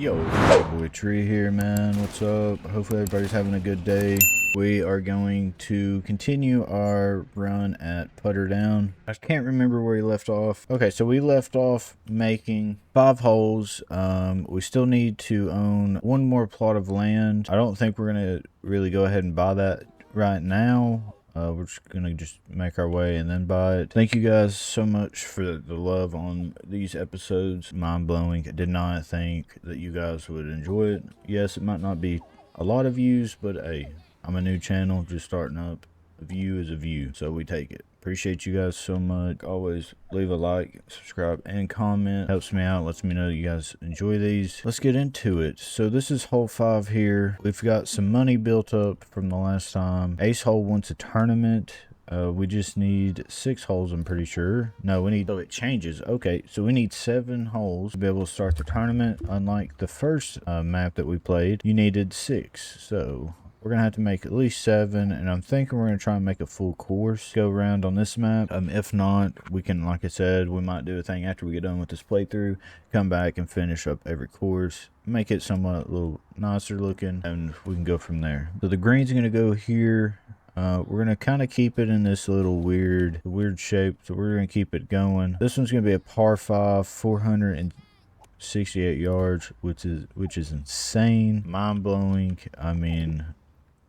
Yo, your boy Tree here, man. What's up? Hopefully everybody's having a good day. We are going to continue our run at Putter Down. I can't remember where we left off. Okay, so we left off making 5 holes. We still need to own one more plot of land. I don't think we're going to really go ahead and buy that right now. We're just gonna make our way and then buy it. Thank you guys so much for the love on these episodes. Mind blowing. I did not think that you guys would enjoy it. Yes, it might not be a lot of views, but hey, I'm a new channel just starting up. A view is a view, so we take it. Appreciate you guys so much. Always leave a like, subscribe, and comment. Helps me out, lets me know you guys enjoy these. Let's get into it. So this is hole 5 here. We've got some money built up from the last time. Ace hole wants a tournament. We just need 6 holes, I'm pretty sure. No, we need, oh, it changes. Okay, so we need 7 holes to be able to start the tournament. Unlike the first map that we played, you needed 6. So we're going to have to make at least 7, and I'm thinking we're going to try and make a full course go around on this map. If not, we can, like I said, we might do a thing after we get done with this playthrough, come back and finish up every course, make it somewhat a little nicer looking, and we can go from there. So the green's going to go here. We're going to kind of keep it in this little weird shape, so we're going to keep it going. This one's going to be a par 5, 468 yards, which is insane, mind-blowing. I mean,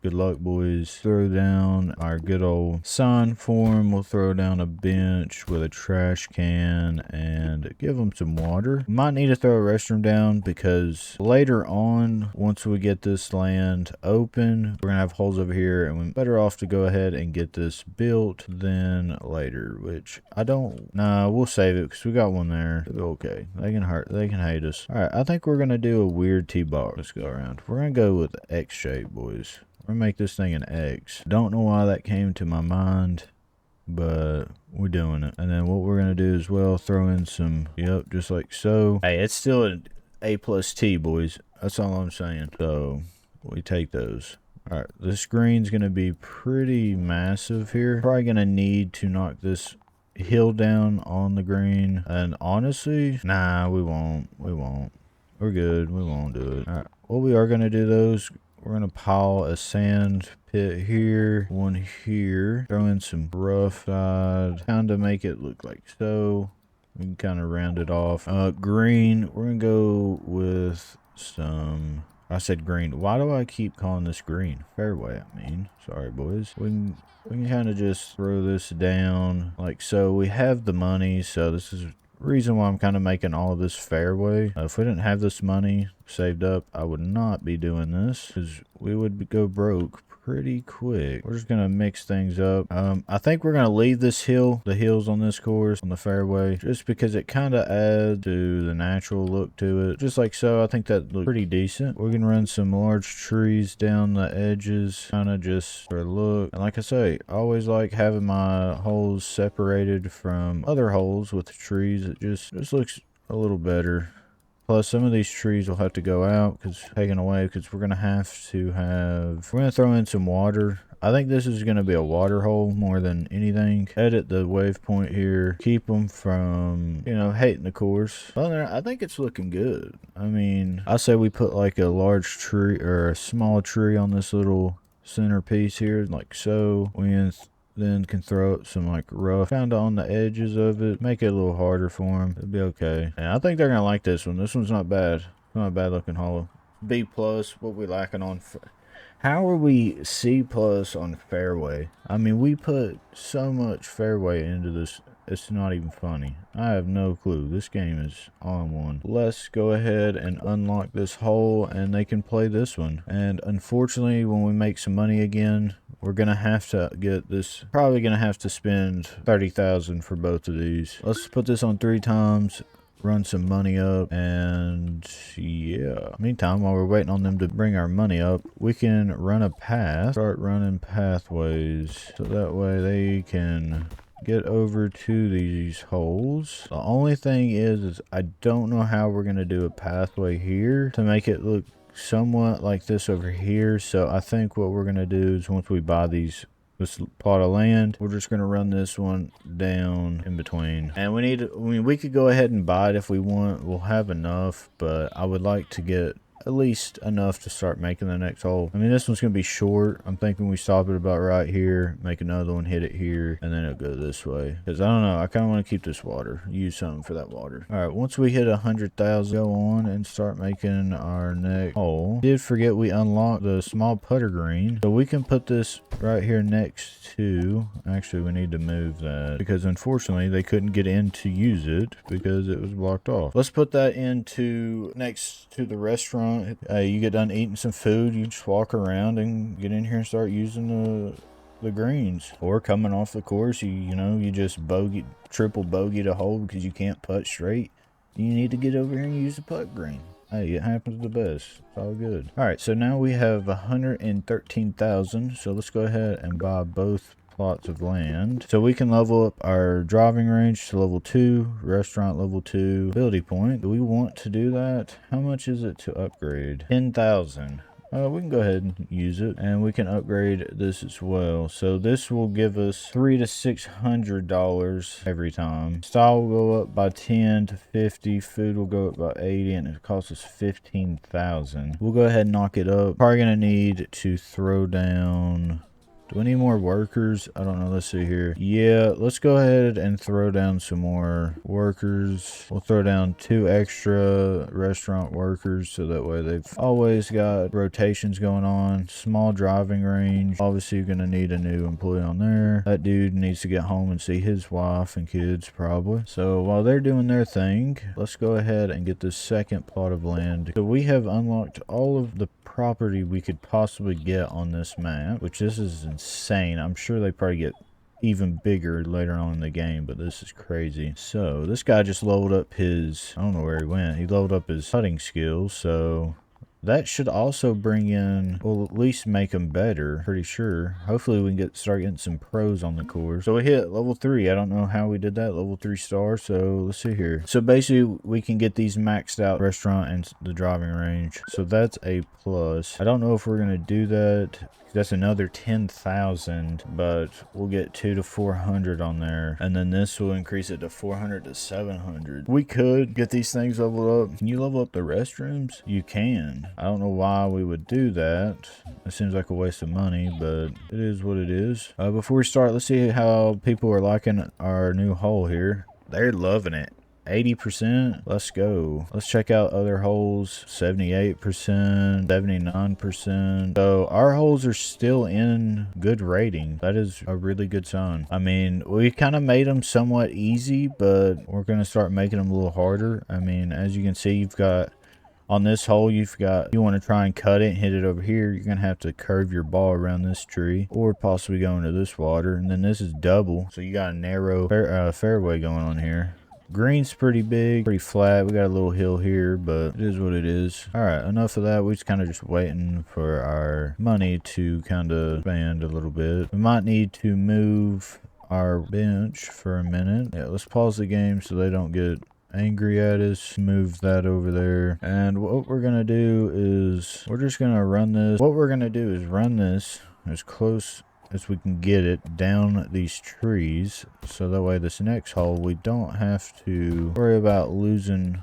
good luck, boys. Throw down our good old sign form. We'll throw down a bench with a trash can and give them some water. Might need to throw a restroom down because later on, once we get this land open, we're going to have holes over here, and we're better off to go ahead and get this built than later, which I don't. Nah, we'll save it because we got one there. Okay, they can hate us. All right, I think we're going to do a weird T-box. Let's go around. We're going to go with X shape, boys. We're gonna make this thing an X. Don't know why that came to my mind, but we're doing it. And then what we're gonna do as well, throw in some, yep, just like so. Hey, it's still an A plus T, boys. That's all I'm saying. So we take those. All right, this green's gonna be pretty massive here. Probably gonna need to knock this hill down on the green. And honestly, nah, we won't. We're good. We won't do it. All right, what we are gonna do those. We're going to pile a sand pit here, one here, throw in some rough side, kind of make it look like so. We can kind of round it off. Green, we're going to go with some, I said green. Why do I keep calling this green? Fairway, I mean. Sorry, boys. We can kind of just throw this down like so. We have the money, so this is reason why I'm kind of making all of this fairway. If we didn't have this money saved up, I would not be doing this because we would go broke pretty quick. We're just gonna mix things up. I think we're gonna leave the hills on this course on the fairway, just because it kind of adds to the natural look to it, just like so. I think that looks pretty decent. We're gonna run some large trees down the edges, kind of just for a look. And like I say, I always like having my holes separated from other holes with the trees. It just looks a little better. Plus, some of these trees will have to go out taken away because we're going to throw in some water. I think this is going to be a water hole more than anything. Edit the waypoint here. Keep them from, hating the course. Well, I think it's looking good. I mean, I say we put like a large tree or a small tree on this little centerpiece here, like so. Then can throw up some like rough kind of on the edges of it, make it a little harder for them. It'll be okay. And I think they're gonna like this one. This one's not bad. Not a bad looking hollow. B plus. What we lacking on? How are we C plus on fairway? I mean, we put so much fairway into this. It's not even funny. I have no clue. This game is on one. Let's go ahead and unlock this hole, and they can play this one. And unfortunately, when we make some money again, we're gonna have to get this. Probably gonna have to spend 30,000 for both of these. Let's put this on 3 times. Run some money up, and yeah. Meantime, while we're waiting on them to bring our money up, we can run a path. Start running pathways, so that way they can get over to these holes. The only thing is I don't know how we're gonna do a pathway here to make it look somewhat like this over here. So I think what we're gonna do is once we buy these this plot of land. We're just gonna run this one down in between. And we could go ahead and buy it if we want. We'll have enough, but I would like to get at least enough to start making the next hole. I mean, this one's gonna be short. I'm thinking we stop it about right here, make another one, hit it here, and then it'll go this way. Because I don't know, I kind of want to keep this water, use something for that water. All right, once we hit 100,000, go on and start making our next hole. Did forget we unlocked the small putter green, so we can put this right here next to. Actually, we need to move that because unfortunately they couldn't get in to use it because it was blocked off. Let's put that into next to the restaurant. You get done eating some food, you just walk around and get in here and start using the greens. Or coming off the course, you just triple bogeyed a hole because you can't putt straight. You need to get over here and use the putt green. Hey, it happens the best. It's all good. All right, so now we have 113,000. So let's go ahead and buy both plots of land so we can level up our driving range to level 2, restaurant level 2, ability point. Do we want to do that? How much is it to upgrade? 10,000. We can go ahead and use it, and we can upgrade this as well. So this will give us $300 to $600 every time. Style will go up by 10 to 50. Food will go up by 80, and it costs us 15,000. We'll go ahead and knock it up. Probably gonna need to throw down. Do we need more workers? I don't know. Let's see here. Yeah, let's go ahead and throw down some more workers. We'll throw down 2 extra restaurant workers so that way they've always got rotations going on. Small driving range. Obviously, you're going to need a new employee on there. That dude needs to get home and see his wife and kids probably. So while they're doing their thing, let's go ahead and get this second plot of land. So we have unlocked all of the property we could possibly get on this map, which this is insane. I'm sure they probably get even bigger later on in the game, but this is crazy. So this guy just leveled up his, I don't know where he went, he leveled up his putting skills, so that should also bring in, well, at least make him better, pretty sure. Hopefully we can start getting some pros on the course. So we hit level 3. I don't know how we did that, level 3 star. So let's see here. So basically we can get these maxed out restaurant and the driving range. So that's a plus. I don't know if we're going to do that. That's another 10,000, but we'll get 200 to 400 on there, and then this will increase it to 400 to 700. We could get these things leveled up. Can you level up the restrooms? You can. I don't know why we would do that. It seems like a waste of money, but it is what it is. Before we start, let's see how people are liking our new hole here. They're loving it. 80%. Let's go. Let's check out other holes. 78%, 79%. So our holes are still in good rating. That is a really good sign. I mean, we kind of made them somewhat easy, but we're going to start making them a little harder. I mean, as you can see, you've got on this hole, you want to try and cut it and hit it over here, you're going to have to curve your ball around this tree or possibly go into this water. And then this is double, so you got a narrow fairway going on here. Green's pretty big, pretty flat. We got a little hill here, but it is what it is. All right, enough of that. We're just kind of just waiting for our money to kind of expand a little bit. We might need to move our bench for a minute. Yeah, let's pause the game so they don't get angry at us. Move that over there. And what we're going to do is we're just going to run this. What we're going to do is run this as close as we can get it down these trees, so that way this next hole we don't have to worry about losing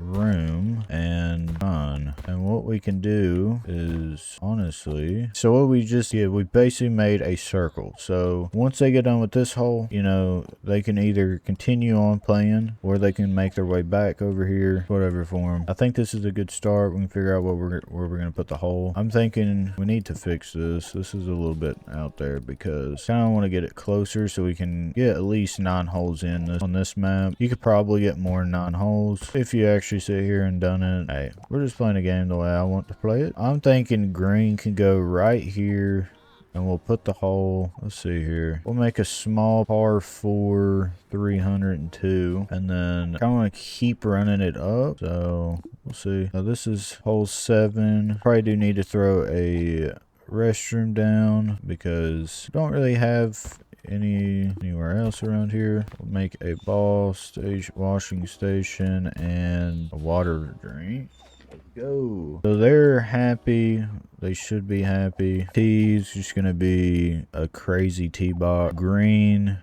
room and fun. And what we can do is honestly, so what we just did, we basically made a circle. So once they get done with this hole, they can either continue on playing or they can make their way back over here, whatever for them. I think this is a good start. We can figure out where we're going to put the hole. I'm thinking we need to fix this. This is a little bit out there because I kind of want to get it closer so we can get at least 9 holes in on this map. You could probably get more than 9 holes if you actually sit here and done it. Hey, we're just playing the game the way I want to play it. I'm thinking green can go right here and we'll put the hole, let's see here, we'll make a small par 4 302, and then I want to keep running it up, so we'll see. Now this is hole 7. Probably do need to throw a restroom down because we don't really have anywhere else around here. We'll make a ball station, washing station, and a water drink. Let's go. So they're happy They should be happy. Tee's just gonna be a crazy tee box. Green,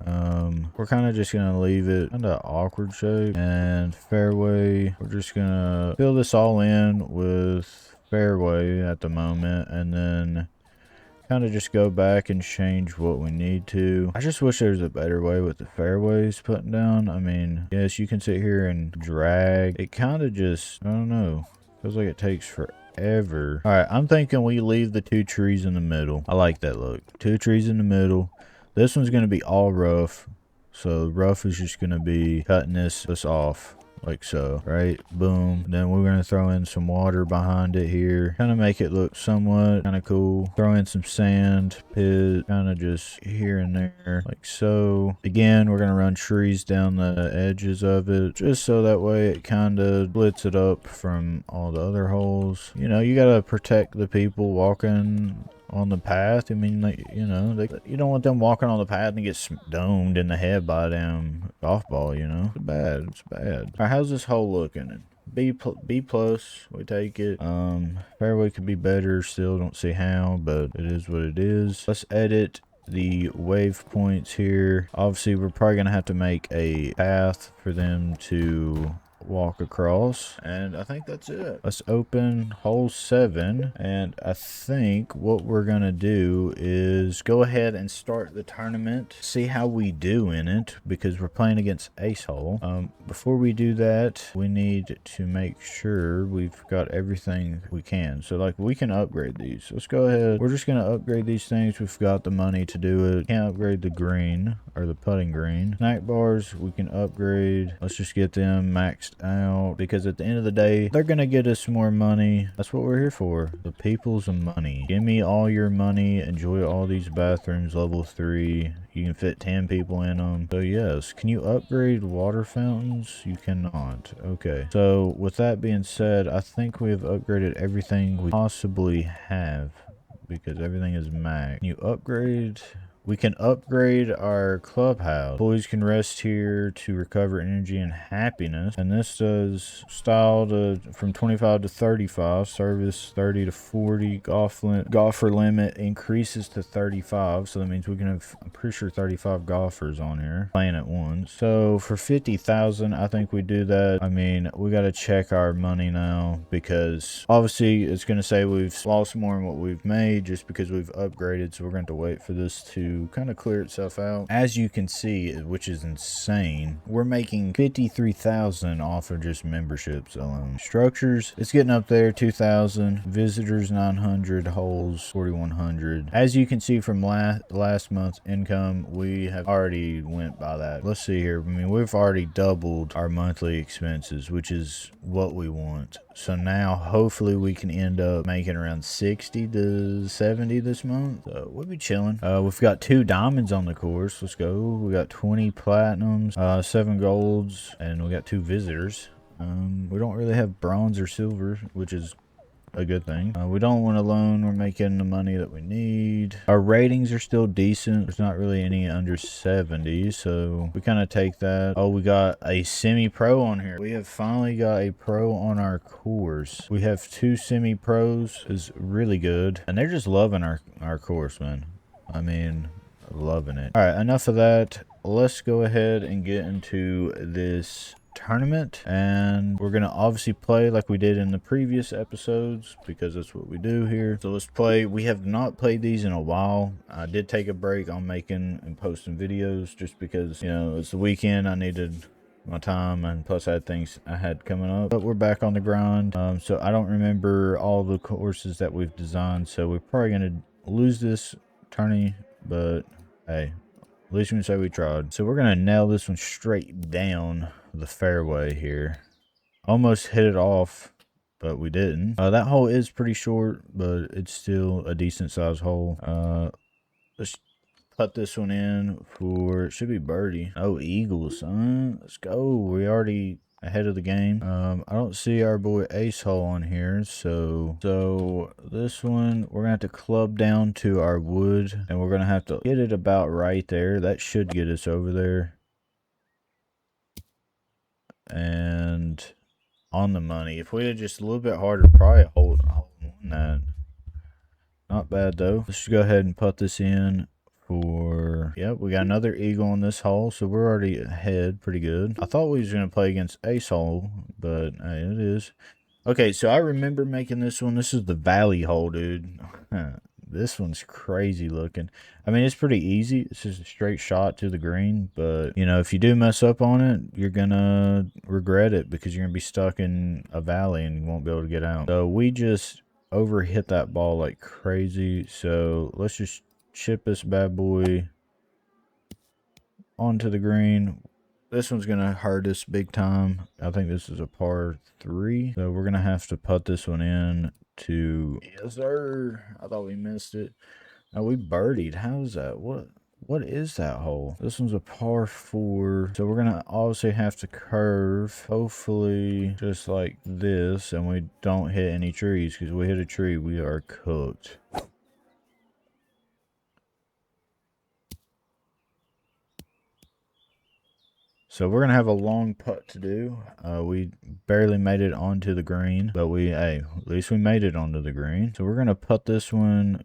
we're kind of just gonna leave it kind of awkward shape. And fairway, we're just gonna fill this all in with fairway at the moment, and then kind of just go back and change what we need to. I just wish there was a better way with the fairways putting down. I mean, yes, you can sit here and drag. It kind of just, I don't know, feels like it takes forever. All right, I'm thinking we leave the 2 trees in the middle. I like that look. 2 trees in the middle. This one's going to be all rough. So rough is just going to be cutting this off. Like so, right? Boom. Then we're going to throw in some water behind it here. Kind of make it look somewhat kind of cool. Throw in some sand, pit, kind of just here and there, like so. Again, we're going to run trees down the edges of it, just so that way it kind of splits it up from all the other holes. You know, you got to protect the people walking on the path. I mean, like, you know, you don't want them walking on the path and get domed in the head by a damn golf ball, you know. It's bad. It's bad. All right, how's this hole looking? B plus, we take it. Fairway could be better, still don't see how, but it is what it is. Let's edit the wave points here. Obviously, we're probably gonna have to make a path for them to walk across, and I think that's it. Let's open hole 7, and I think what we're gonna do is go ahead and start the tournament, see how we do in it, because we're playing against ace hole. Before we do that, we need to make sure we've got everything we can. So like, we can upgrade these. Let's go ahead, we're just gonna upgrade these things. We've got the money to do it. Can't upgrade the green, or the putting green. Snack bars we can upgrade. Let's just get them maxed out, because at the end of the day, they're gonna get us more money. That's what we're here for, the people's money. Give me all your money. Enjoy all these bathrooms, level 3. You can fit 10 people in them. So yes, can you upgrade water fountains? You cannot. Okay, so with that being said, I think we have upgraded everything we possibly have, because everything is max. Can you upgrade? We can upgrade our clubhouse. Employees can rest here to recover energy and happiness. And this does style from 25 to 35, service 30 to 40, golfer limit increases to 35. So that means we can have, I'm pretty sure, 35 golfers on here playing at once. So for 50,000, I think we do that. I mean, we got to check our money now, because obviously it's going to say we've lost more than what we've made just because we've upgraded. So we're going to wait for this to kind of clear itself out. As you can see, which is insane, we're making 53,000 off of just memberships alone. Structures, it's getting up there, 2,000. Visitors, 900. Holes, 4,100. As you can see from last month's income, we have already went by that. Let's see here. I mean, we've already doubled our monthly expenses, which is what we want. So now hopefully we can end up making around 60 to 70 this month. So we'll be chilling. We've got 2 diamonds on the course. Let's go. We got 20 platinums, 7 golds, and we got 2 visitors. We don't really have bronze or silver, which is a good thing. We don't want a loan. We're making the money that we need. Our ratings are still decent. There's not really any under 70, so we kind of take that. Oh, we got a semi-pro on here. We have finally got a pro on our course. We have 2 semi-pros. Is really good, and they're just loving our course, man. I mean, loving it. All right, enough of that. Let's go ahead and get into this tournament, and we're gonna obviously play like we did in the previous episodes, because that's what we do here. So let's play. We have not played these in a while. I did take a break on making and posting videos, just because, you know, it's the weekend. I needed my time, and plus I had things I had coming up, but we're back on the grind. So I don't remember all the courses that we've designed, so we're probably gonna lose this tourney, but hey, at least we can say we tried. So we're gonna nail this one straight down the fairway here. Almost hit it off, but we didn't. That hole is pretty short, but it's still a decent sized hole. Let's put this one in for, it should be birdie. Oh, eagle, son. Let's go. We already ahead of the game. I don't see our boy ace hole on here, so this one we're gonna have to club down to our wood, and we're gonna have to get it about right there. That should get us over there and on the money. If we had just a little bit harder, probably hold that. Not bad though. Let's just go ahead and put this in for, yep, we got another eagle on this hole, so we're already ahead pretty good. I thought we was going to play against ace hole, but hey, it is. Okay, so I remember making this one. This is the valley hole, dude. This one's crazy looking. I mean, it's pretty easy. It's just a straight shot to the green, but you know, if you do mess up on it, you're gonna regret it because you're gonna be stuck in a valley and you won't be able to get out. So we just overhit that ball like crazy. So let's just chip this bad boy onto the green. This one's gonna hurt us big time. I think this is a par 3, so we're gonna have to put this one in to, yes sir. I thought we missed it. Oh, we birdied. How's that? What is that hole? This one's a par 4, so we're gonna obviously have to curve, hopefully just like this, and we don't hit any trees, because if we hit a tree we are cooked. So we're gonna have a long putt to do. We barely made it onto the green, but hey, at least we made it onto the green. So we're gonna put this one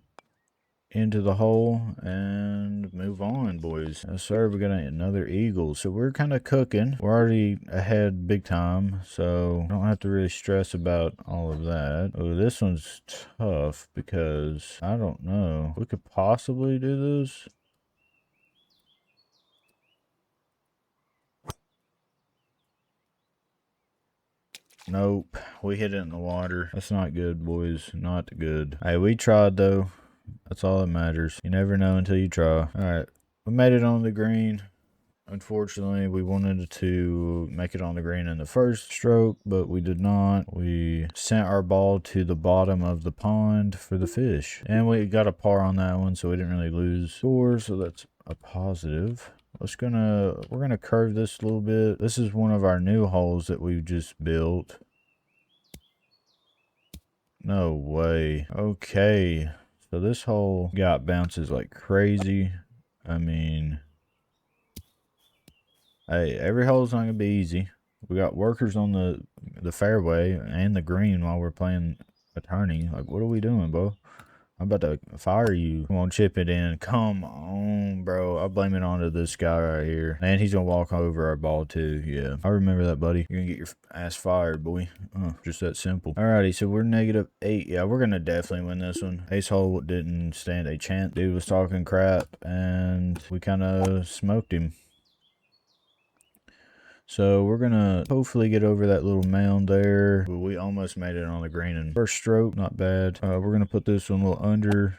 into the hole and move on, boys. Yes sir, we got another eagle. So we're kind of cooking. We're already ahead big time, so don't have to really stress about all of that. Oh, this one's tough because I don't know. We could possibly do this. Nope, we hit it in the water. That's not good, boys. Not good. Hey, we tried though. That's all that matters. You never know until you try. Alright, we made it on the green. Unfortunately, we wanted to make it on the green in the first stroke, but we did not. We sent our ball to the bottom of the pond for the fish. And we got a par on that one, so we didn't really lose score, so that's a positive. We're gonna curve this a little bit. This is one of our new holes that we've just built. No way. Okay. So this hole got bounces like crazy. I mean, hey, every hole's not gonna be easy. We got workers on the fairway and the green while we're playing a tourney. Like, what are we doing, bro? I'm about to fire you. Come on, chip it in. Come on, bro. I'll blame it onto this guy right here. And he's gonna walk over our ball too. Yeah, I remember that, buddy. You're gonna get your ass fired, boy. Just that simple. Alrighty, so we're -8. Yeah, we're gonna definitely win this one. Ace hole didn't stand a chance. Dude was talking crap, and we kind of smoked him. So we're gonna hopefully get over that little mound there. We almost made it on the green in first stroke, not bad. We're gonna put this one a little under.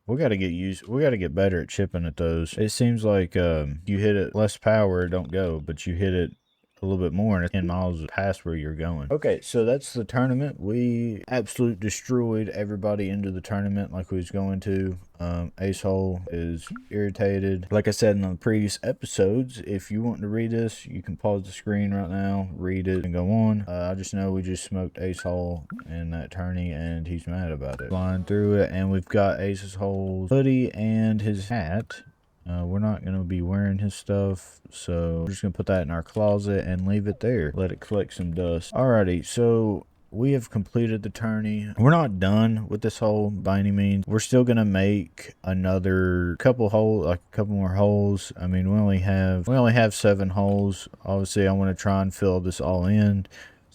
We gotta get better at chipping at those. It seems like you hit it less power, it don't go, but you hit it a little bit more and it's 10 miles past where you're going. Okay, so that's the tournament. We absolutely destroyed everybody into the tournament like we was going to. Ace hole is irritated. Like I said in the previous episodes, if you want to read this, you can pause the screen right now, read it, and go on. I just know we just smoked ace hole in that tourney and he's mad about it. Flying through it, and we've got ace hole's hoodie and his hat. We're not going to be wearing his stuff, so we're just going to put that in our closet and leave it there. Let it collect some dust. Alrighty, so we have completed the tourney. We're not done with this hole by any means. We're still going to make another couple holes, like a couple more holes. I mean, we only have 7 holes. Obviously, I want to try and fill this all in.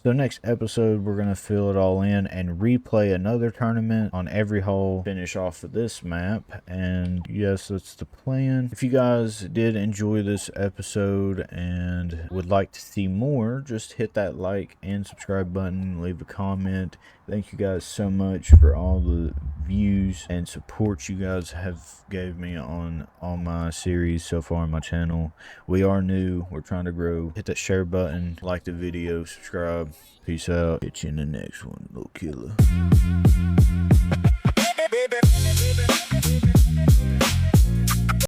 So next episode, we're going to fill it all in and replay another tournament on every hole, finish off of this map, and yes, that's the plan. If you guys did enjoy this episode and would like to see more, just hit that like and subscribe button, leave a comment. Thank you guys so much for all the views and support you guys have gave me on all my series so far on my channel. We are new, we're trying to grow. Hit that share button, like the video, subscribe. Peace out. Catch you in the next one, little killer.